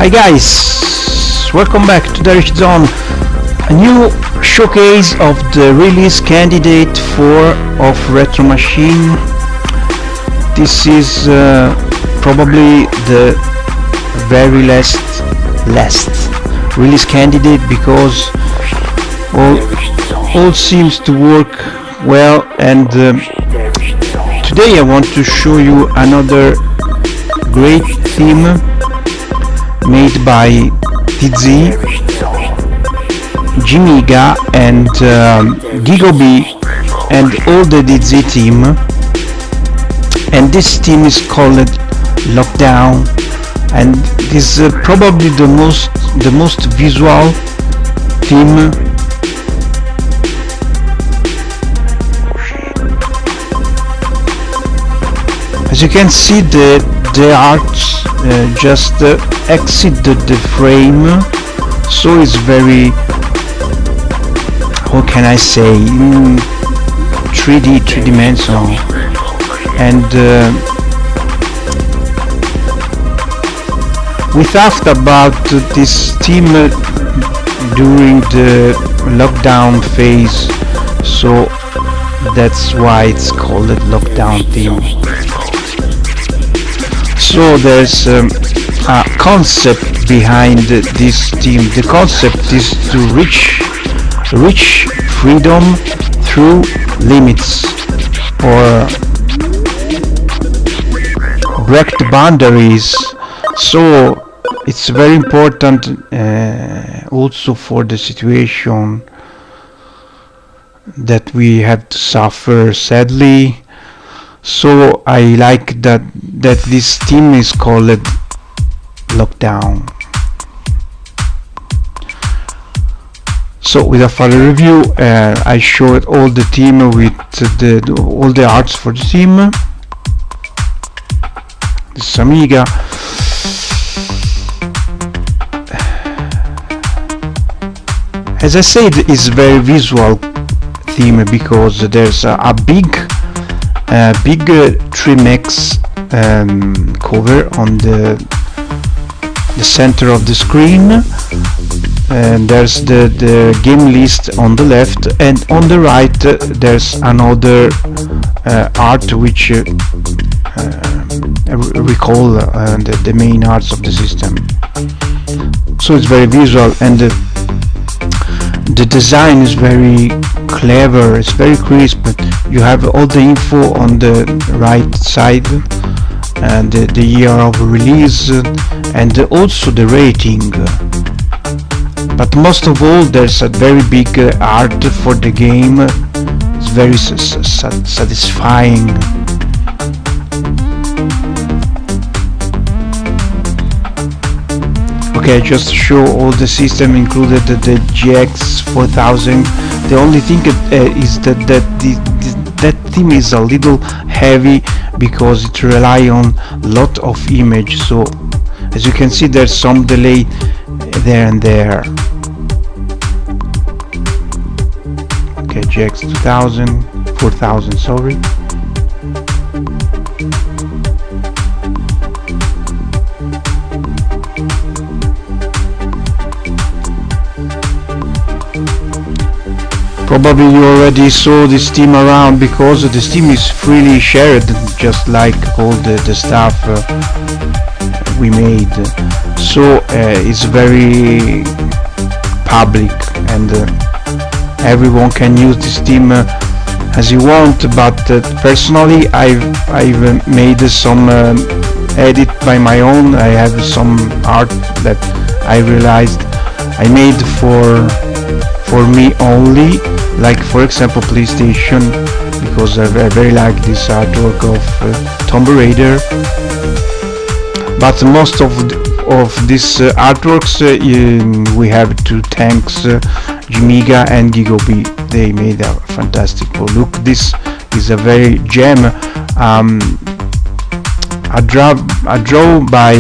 Hi guys, welcome back to Darish Zone, a new showcase of the release candidate 4 of Retro Machine. This is probably the very last release candidate because all seems to work well, and today I want to show you another great theme made by DZ, Jimiga and Gigobi and all the DZ team, and this team is called Lockdown, and this is probably the most visual theme. As you can see, the arts just exit the frame, so it's very, how can I say, 3D-dimensional, and we talked about this theme during the lockdown phase, so that's why it's called the lockdown theme. So there's a concept behind this theme. The concept is to reach freedom through limits, or break the boundaries. So it's very important also for the situation that we have to suffer, sadly. So I like that this theme is called Lockdown. So without further review, I showed all the theme with all the arts for the theme. This is Amiga. As I said, it's very visual theme because there's a big 3MX cover on the center of the screen, and there's the game list on the left, and on the right there's another art which recall the main arts of the system. So it's very visual, and the design is very clever, it's very crisp. You have all the info on the right side, and the year of release, and also the rating. But most of all, there's a very big art for the game. It's very satisfying. Okay, just show all the system included the GX4000. The only thing is that theme is a little heavy because it relies on lot of image. So as you can see, there's some delay there and there. Okay, GX2000, 4000, sorry. Probably you already saw this theme around because this theme is freely shared, just like all the stuff we made. So it's very public, and everyone can use this theme as you want. But personally, I've made some edit by my own. I have some art that I realized I made for me only. Like for example PlayStation, because I very like this artwork of Tomb Raider. But most of these artworks we have to thanks Jimiga and Gigobi. They made a fantastic look. This is a very gem. A draw by,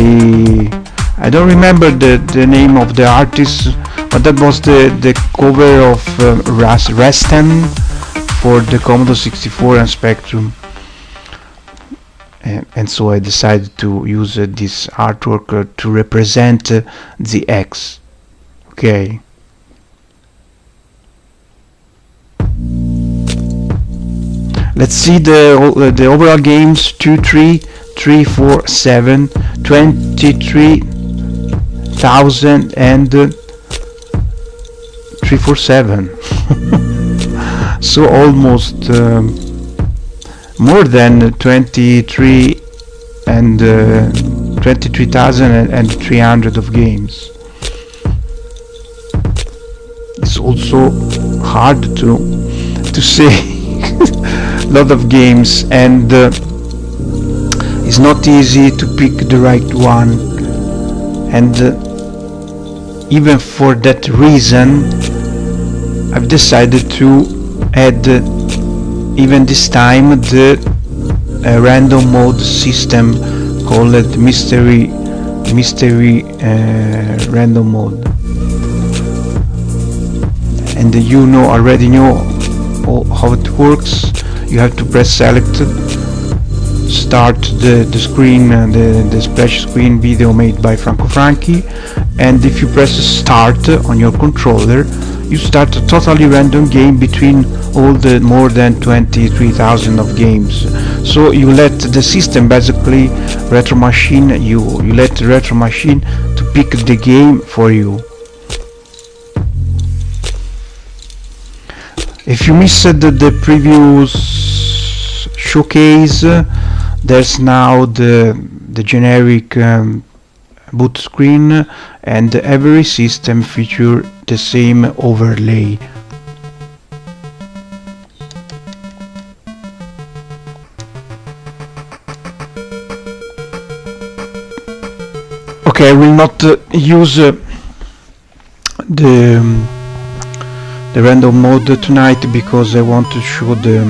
I don't remember the name of the artist, but that was the cover of Rastan for the Commodore 64 and Spectrum. and so I decided to use this artwork to represent the X. Okay. Let's see the overall games: 2, 3, 3, 4, 7, 23,000 and 347. So almost more than 23 and 23,300 of games. It's also hard to say. Lot of games, and it's not easy to pick the right one, and even for that reason I've decided to add even this time the random mode system called mystery random mode. And you already know how it works. You have to press select, start the screen, the splash screen video made by Franco Franchi, and if you press start on your controller, you start a totally random game between all the more than 23,000 of games. So you let the system, basically retro machine, you let the retro machine to pick the game for you. If you missed the previous showcase, there's now the generic boot screen, and every system features the same overlay. Okay, I will not use the random mode tonight because I want to show the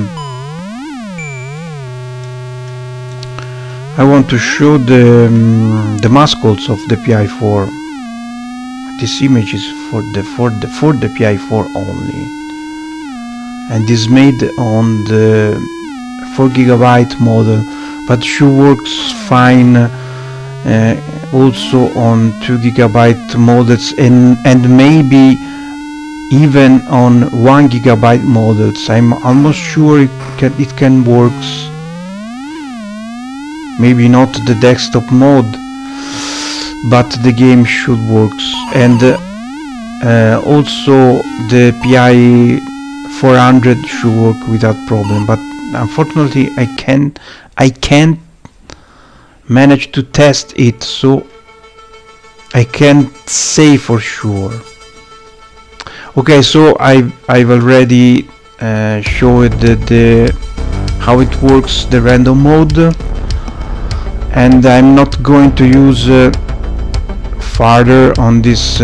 mascots of the PI4. This image is for the PI4 only, and is made on the 4GB model, but she works fine also on 2GB models, and maybe even on 1GB models. I'm almost sure it can works. Maybe not the desktop mode, but the game should works. And also the PI400 should work without problem. But unfortunately, I can't manage to test it, so I can't say for sure. Okay, so I've already showed how it works, the random mode, and I'm not going to use further on this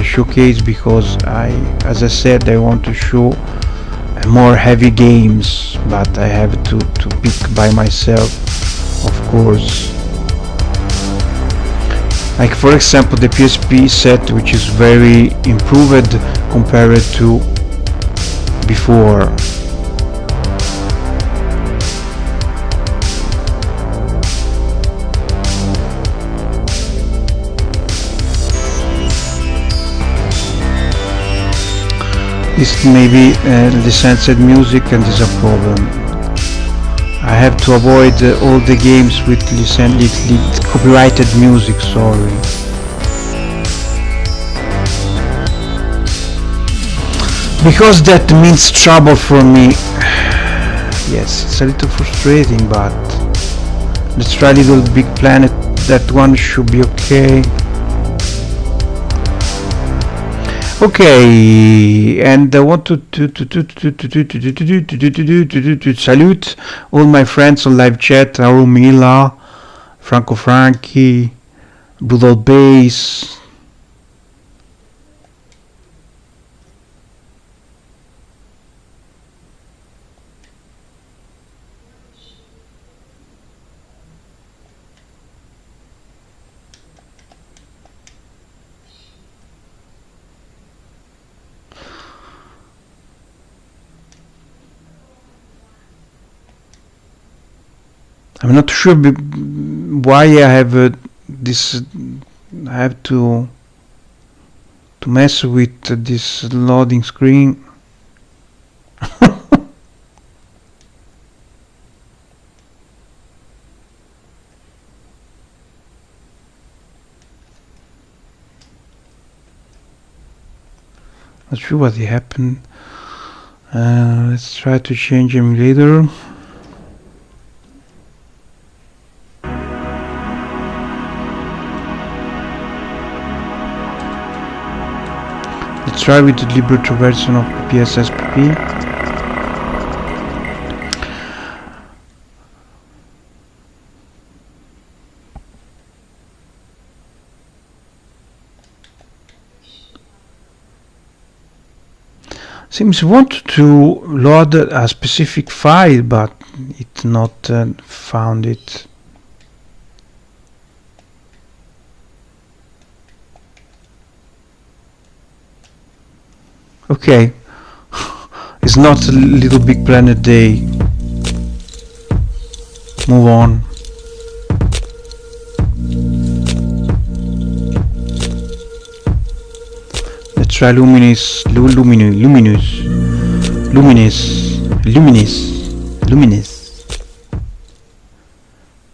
showcase because as I said, I want to show more heavy games, but I have to pick by myself, of course. Like for example the PSP set, which is very improved compared to before. This may be licensed music, and is a problem. I have to avoid all the games with copyrighted music, sorry. Because that means trouble for me. Yes, it's a little frustrating, but let's try Little Big Planet. That one should be okay. Okay, and I want to salute all my friends on live chat: Arumila, Franco Franchi, Brutal Bass. I'm not sure why I have this. I have to mess with this loading screen. Not sure what happened. Let's try to change emulator. Let's try with the Libretto version of PSSPP. Seems want to load a specific file, but it not found it. Okay, it's not a Little Big Planet day. Move on. Let's try Luminous. I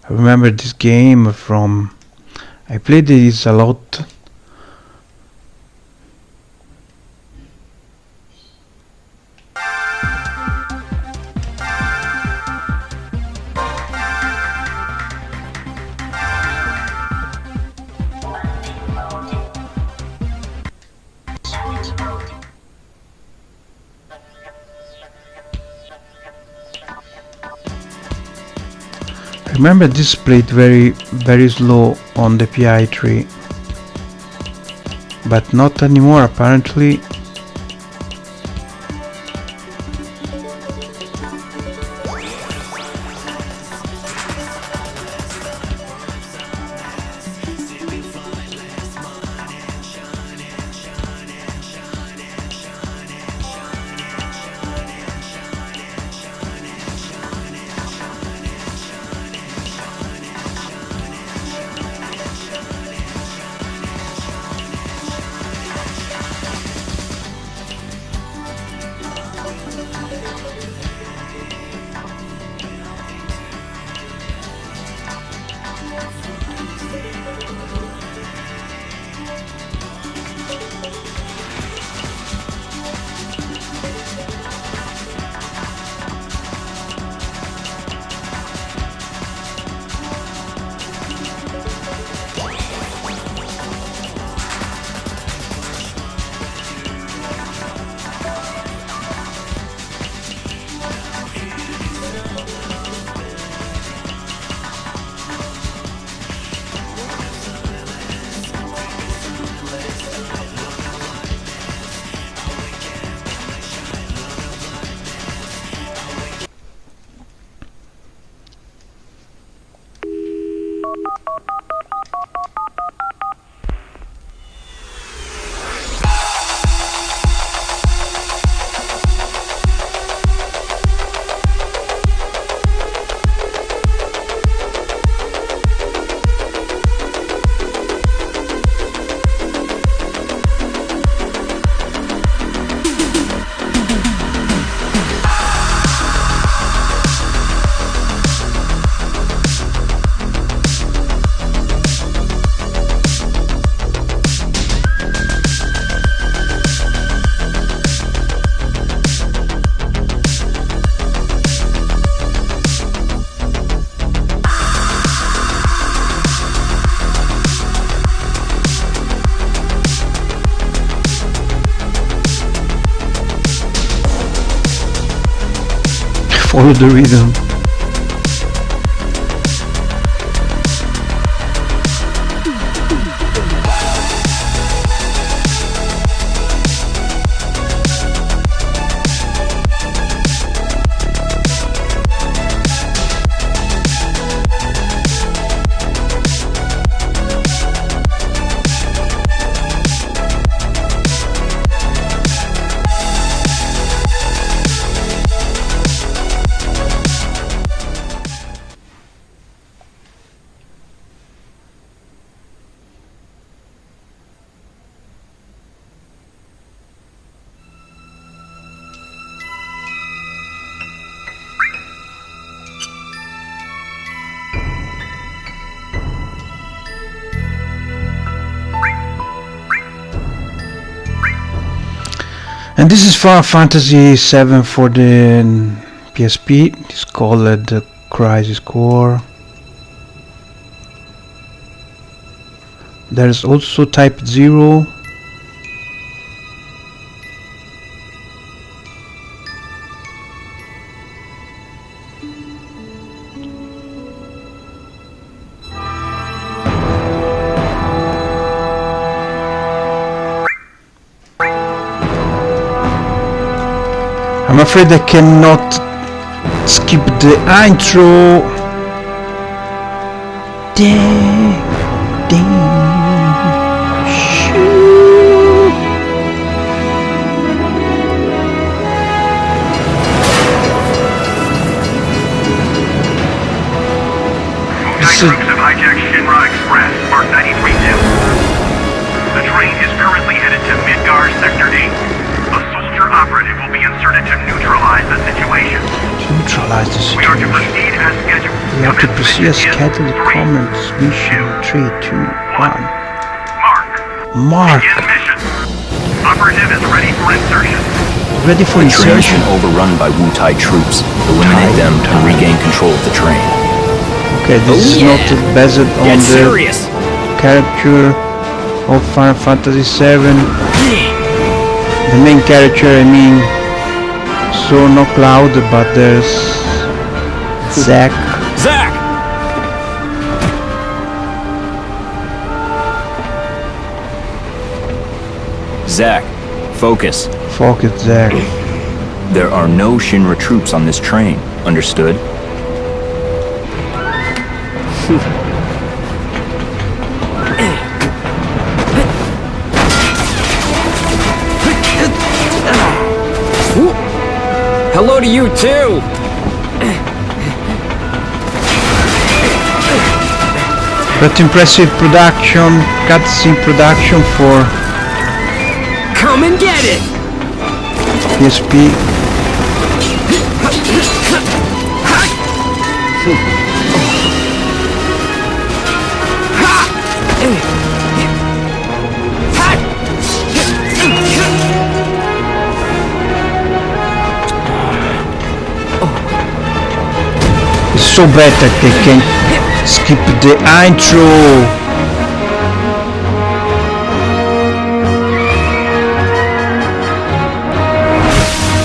remember this game from... I played this a lot. Remember this played very slow on the RPI4, but not anymore apparently. Follow the rhythm. And this is Final Fantasy 7 for the PSP. It's called the Crisis Core. There's also Type 0. I'm afraid I cannot skip the intro. Ding, ding, shoo. Troops have hijacked Shinra Express, Mark 93-2. The train is currently headed to Midgar Sector 8. A soldier operative will be inserted to neutralize the situation. Neutralize the situation. We are to proceed as scheduled. We have to proceed as scheduled. Comments. Mission 3, 2, 1. Mark. Begin mission. Operative is ready for insertion. Ready for The train has insertion. been overrun by Wu-Tai troops. Eliminate them and regain control of the train. Okay, this is not based on Get the serious! character of Final Fantasy 7. The main character, I mean, so no Cloud, but there's Zack. Zack! Zack, focus. Focus, Zack. There are no Shinra troops on this train. Understood? Hello to you too! But impressive production, cutscene production for Come and get it! PSP. It's so bad that they can skip the intro.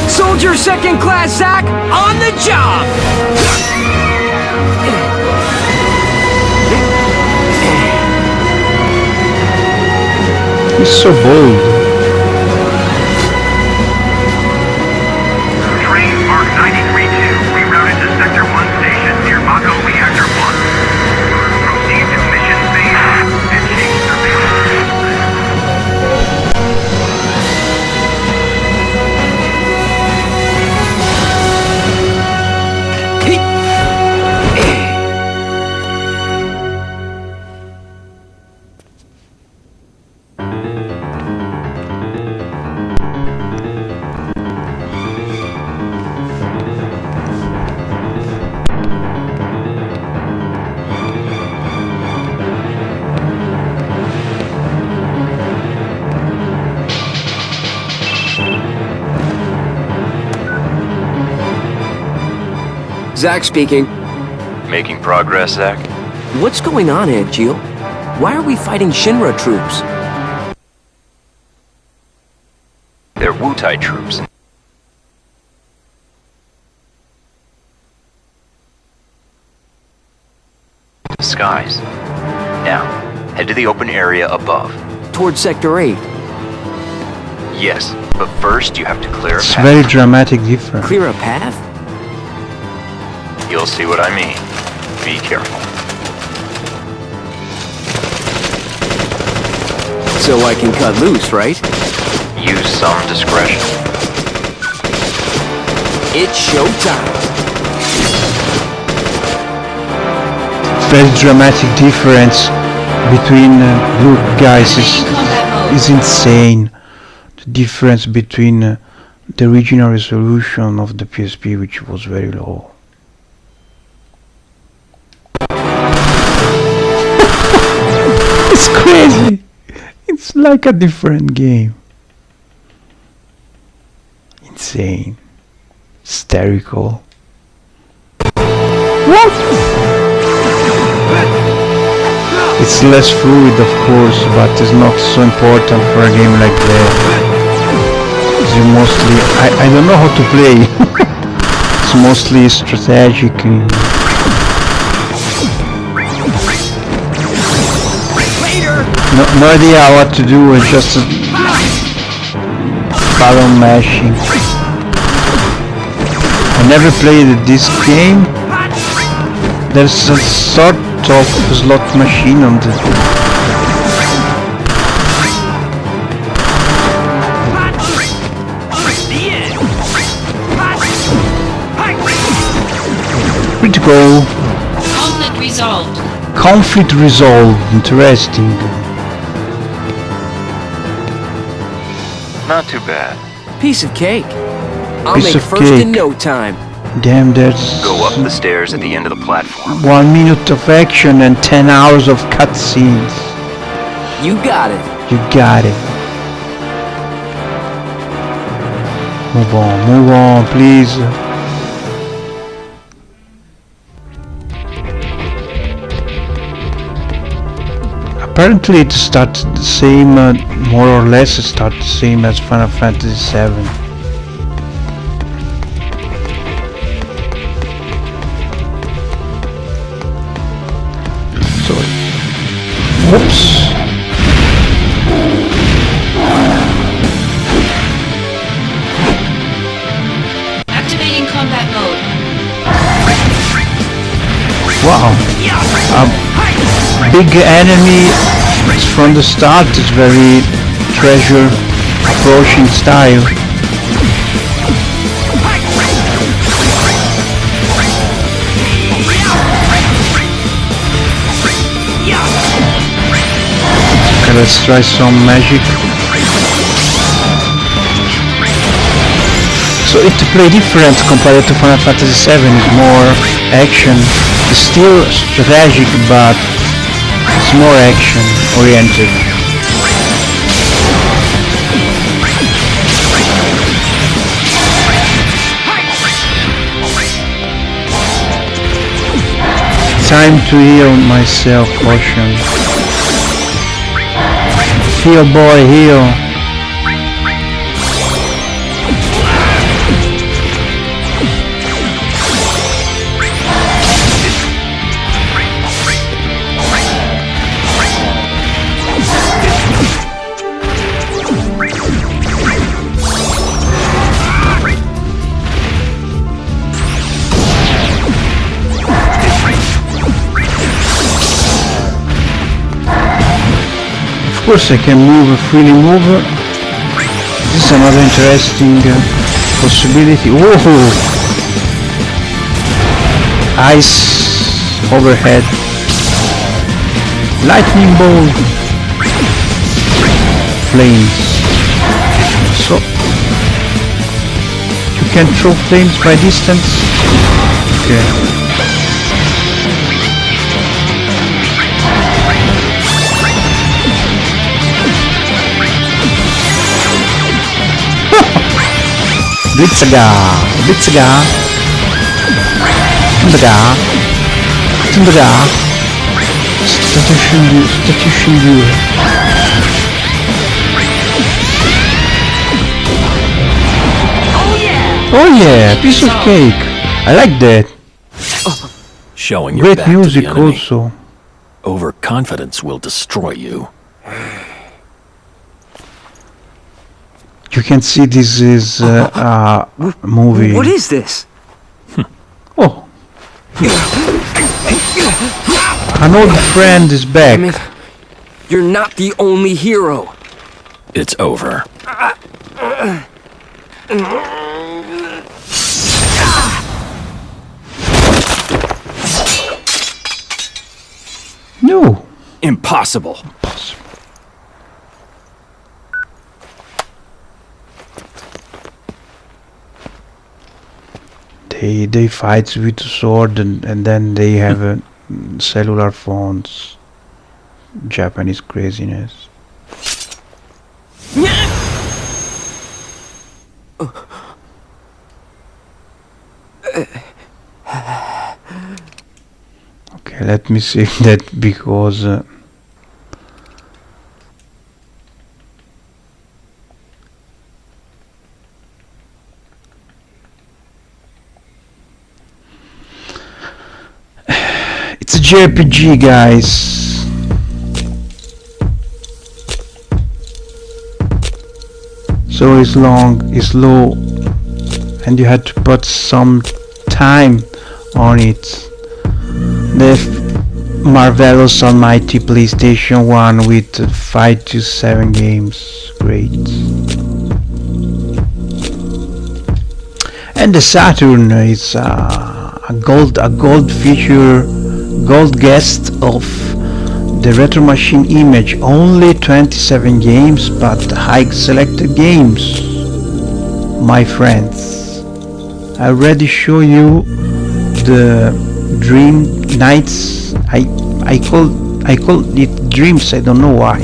Soldier second class Zack, on the job! He's so bold. Train Mark 93-2 rerouted to Sector 1 station near Mako Reactor 1. Proceed to mission phase and change surveillance. Zack speaking. Making progress, Zack? What's going on, Aunt Jill? Why are we fighting Shinra troops? They're Wu-Tai troops. Disguise. Now, head to the open area above. Towards Sector 8. Yes, but first you have to clear a It's path. very dramatic difference. Clear a path? You'll see what I mean. Be careful. So I can cut loose, right? Use some discretion. It's showtime. Very dramatic difference between look, guys, is insane. The difference between the original resolution of the PSP, which was very low. It's crazy. It's like a different game. insane, hysterical. What? It's less fluid, of course, but it's not so important for a game like that. You mostly, I don't know how to play. It's mostly strategic. No idea what to do. It's just button mashing. I never played this game. There's a sort of slot machine on the critical. Conflict resolved. Conflict resolved. Interesting. Not too bad. Piece of cake. I'll Piece make of first cake. in no time. Damn, there's Go up the stairs at the end of the platform. 1 minute of action and 10 hours of cutscenes. You got it. You got it. Move on, please. Apparently it starts the same, more or less it starts the same as Final Fantasy VII. Sorry. Whoops. Activating combat mode. Wow. Big enemy from the start is very treasure approaching style. Okay, let's try some magic. So it to play different compared to Final Fantasy VII, is more action. It's still strategic, but it's more action oriented. Time to heal myself, caution. Heal, boy, heal. Of course I can freely move. This is another interesting possibility. Whoa! Ice overhead. Lightning bolt. Flames. So you can throw flames by distance. Okay. Blitzaga, Blitzaga, Timbaga, Timbaga, Statue View. Oh yeah, piece of cake. I like that. Showing your Great back to the music enemy. also. Overconfidence will destroy you. You can see this is a movie. What is this? Oh. An old friend is back. Damn it. You're not the only hero. It's over. No. Impossible. They fight with sword and then they have cellular phones. Japanese craziness. let me say that because it's a JRPG, guys. So it's long, it's slow, and you had to put some time on it. The marvelous almighty PlayStation 1 with 5 to 7 games. Great. And the Saturn is a gold feature, gold guest of the Retro Machine image. Only 27 games, but high selected games, my friends. I already show you the Dream Nights. I call it Dreams. I don't know why.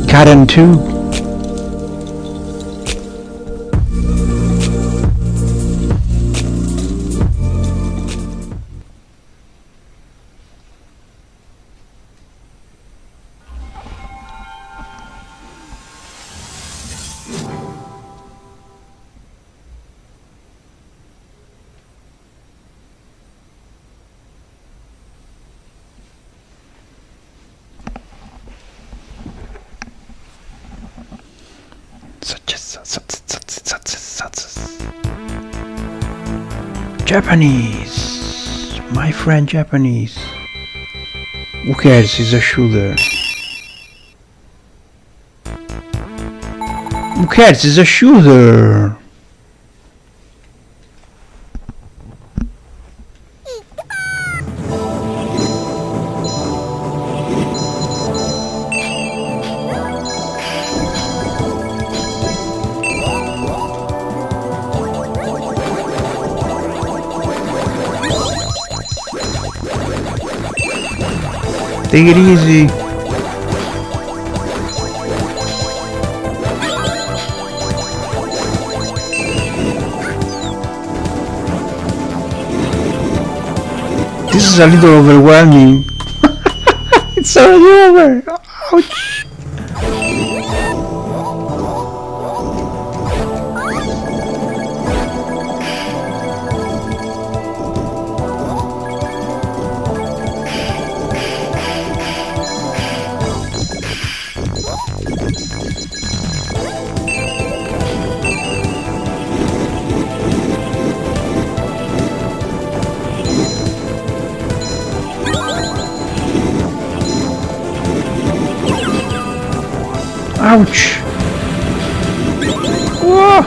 Karen 2. Japanese, my friend Japanese. Who cares? He's a shooter. Who cares? He's a shooter. Take it easy. This is a little overwhelming. It's already over. Ouch. Ouch! Whoa!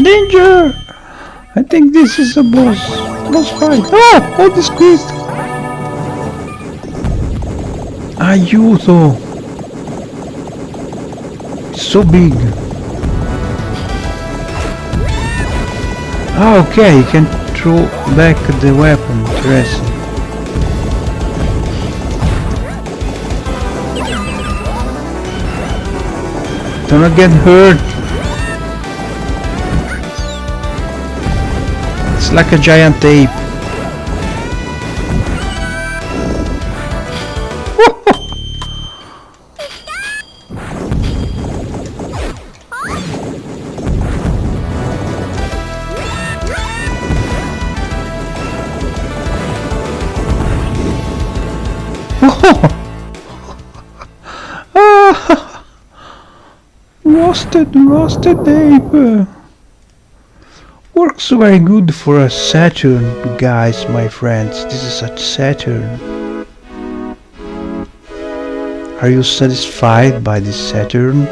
Danger! I think this is a boss fight. Oh! Oh, this squeezed! Aiuto! So big! Ah, okay, you can throw back the weapon. Interesting. Do not get hurt! It's like a giant ape. Roasted ape. Works very good for a Saturn, guys, my friends. This is a Saturn. Are you satisfied by this Saturn?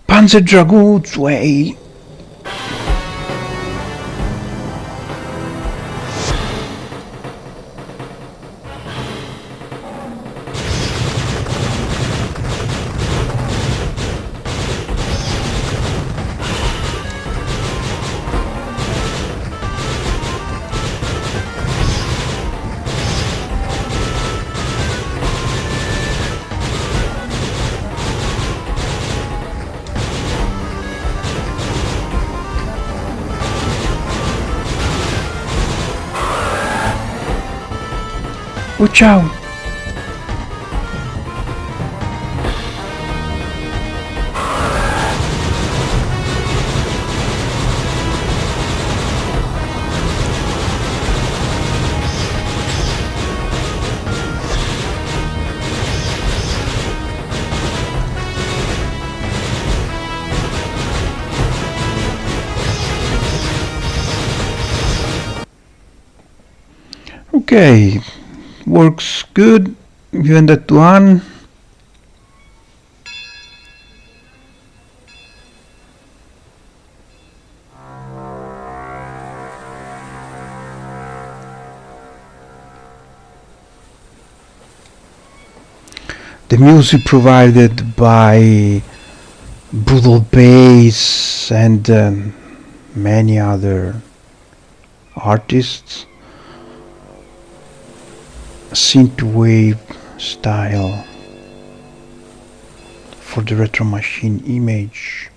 Panzer Dragoons way. Watch out! Okay. Works good, given that one. The music provided by Brutal Bass and many other artists. Synthwave style for the Retro Machine image.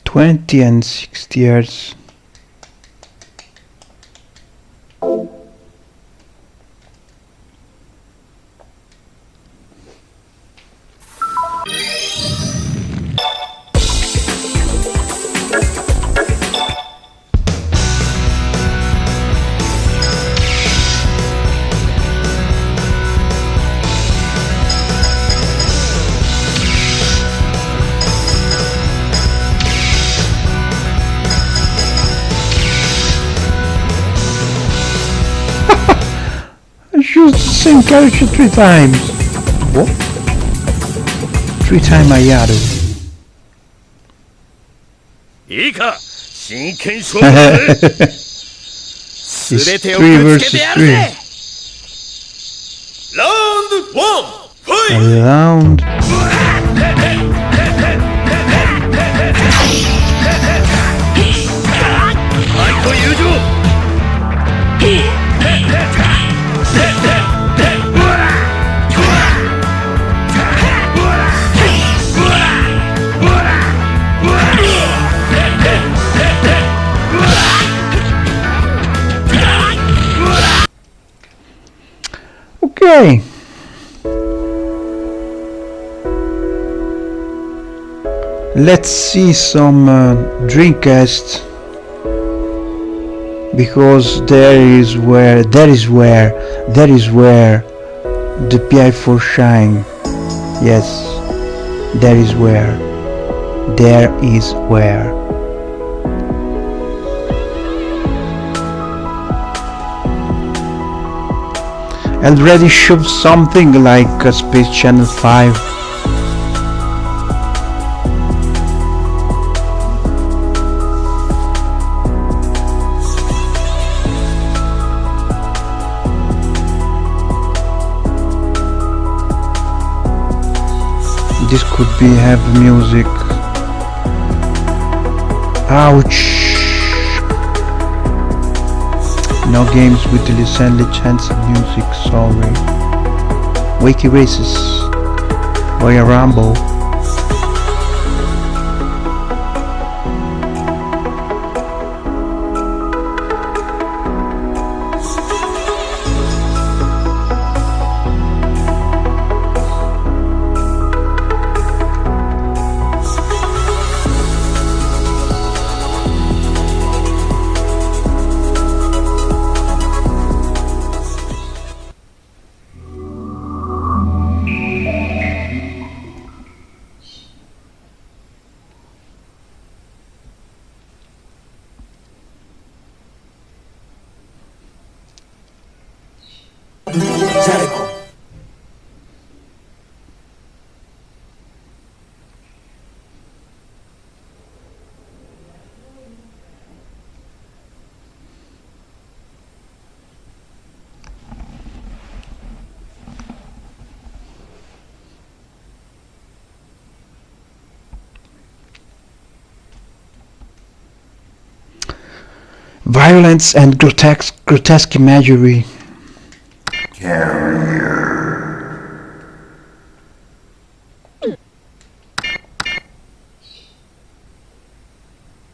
$20 and $60. Choose the same character 3 times. What? 3 times Ayado. いいか、真剣勝負だぜ。 It's 3 versus 3. Round 1 fight! Round. Fight for usual. Okay. Let's see some Dreamcast, because that is where the PI4 shine. Yes, that is where. Already showed something like Space Channel 5. This could be heavy music. Ouch! No games with the license music, sorry. Wakey Races, Royal Rumble. Violence and grotesque imagery.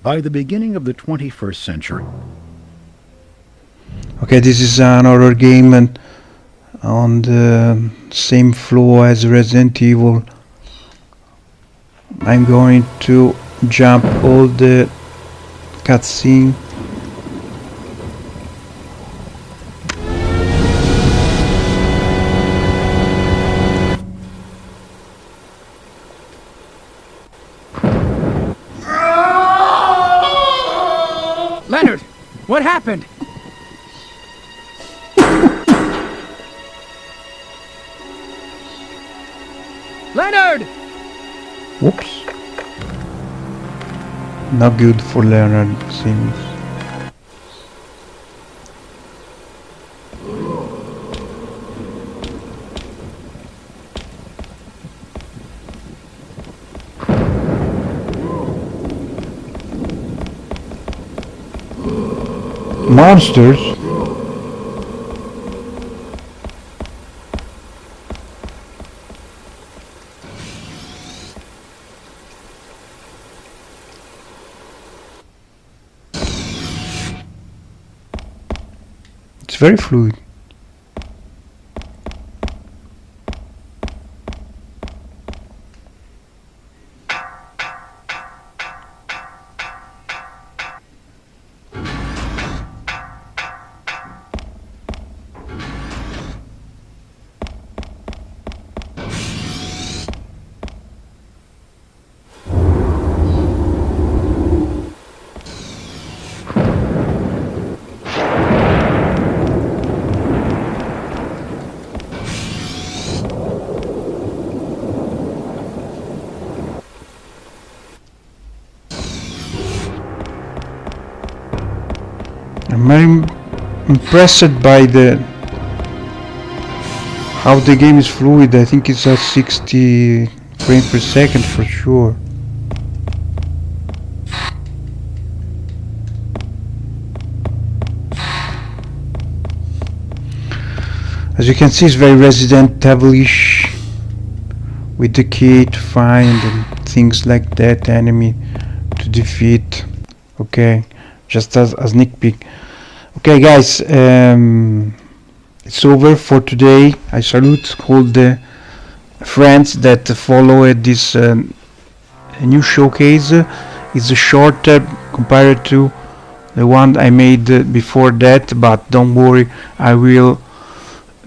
By the beginning of the 21st century. Okay, this is an horror game and on the same floor as Resident Evil. I'm going to jump all the cutscene. Leonard, what happened? Leonard! Whoops. Not good for Leonard, seems. Monsters? It's very fluid. I'm very impressed by how the game is fluid. I think it's at 60 frames per second for sure. As you can see, it's very Resident Evil-ish, with the key to find and things like that, enemy to defeat. Okay, just as a sneak peek. Okay guys, it's over for today. I salute all the friends that followed this new showcase. It's shorter compared to the one I made before that, but don't worry, I will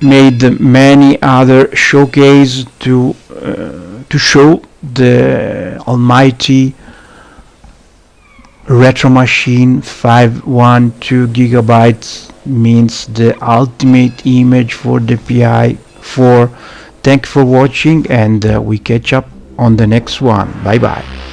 made many other showcase to show the almighty retro machine. 512 gigabytes means the ultimate image for the RPI4. Thank you for watching, and we catch up on the next one. Bye bye.